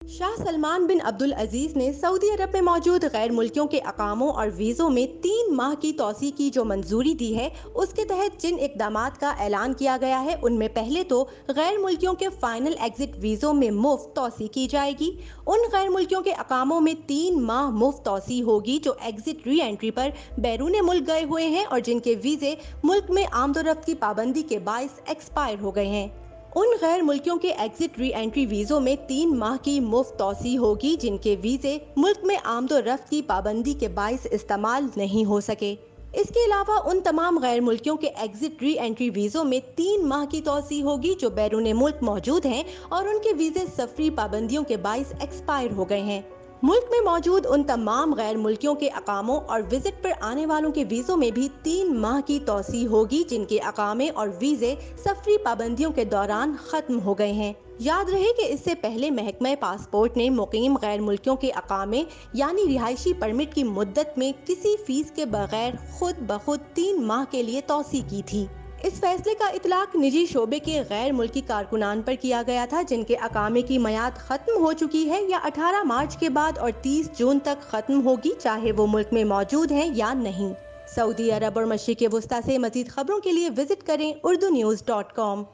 शाह सलमान बिन अब्दुल अजीज ने सऊदी अरब में मौजूद गैर मुल्कियों के अकामों और वीज़ों में 3 माह की तौसी की जो मंजूरी दी है, उसके तहत जिन इकदामात का ऐलान किया गया है उनमें पहले तो गैर मुल्कियों के फाइनल एग्जिट वीज़ों में मुफ्त तौसी की जाएगी। उन गैर मुल्कियों के अकामों में 3 माह मुफ्त तौसी होगी जो एग्जिट री एंट्री पर बैरून मुल्क गए हुए हैं और जिनके वीज़े मुल्क में आमदोरफ्त की पाबंदी के बाइस एक्सपायर हो गए हैं। उन गैर मुल्कियों के एग्जिट री एंट्री वीज़ों में 3 माह की मुफ्त तौसी होगी जिनके वीज़े मुल्क में आमदोरफ्त की पाबंदी के बाइस इस्तेमाल नहीं हो सके। इसके अलावा उन तमाम गैर मुल्कियों के एग्जिट री एंट्री वीज़ों में 3 माह की तौसी होगी जो बैरून मुल्क मौजूद हैं और उनके वीज़े सफरी पाबंदियों के बाइस एक्सपायर हो गए हैं। मुल्क में मौजूद उन तमाम गैर मुल्कियों के अकामों और विजिट पर आने वालों के वीज़ों में भी 3 माह की तौसी होगी जिनके अकामे और वीज़े सफरी पाबंदियों के दौरान खत्म हो गए हैं। याद रहे कि इससे पहले महकमा पासपोर्ट ने मुकीम गैर मुल्कियों के अकामे यानी रिहायशी परमिट की मुद्दत में किसी फीस के बगैर खुद ब खुद 3 माह के लिए तौसी की थी। इस फैसले का इतलाक निजी शोबे के गैर मुल्की कारकुनान पर किया गया था जिनके अकामे की मयाद खत्म हो चुकी है या 18 मार्च के बाद और 30 जून तक खत्म होगी, चाहे वो मुल्क में मौजूद हैं या नहीं। सऊदी अरब और मशरिक़ वस्ता से मज़ीद खबरों के लिए विजिट करें urdunews.com।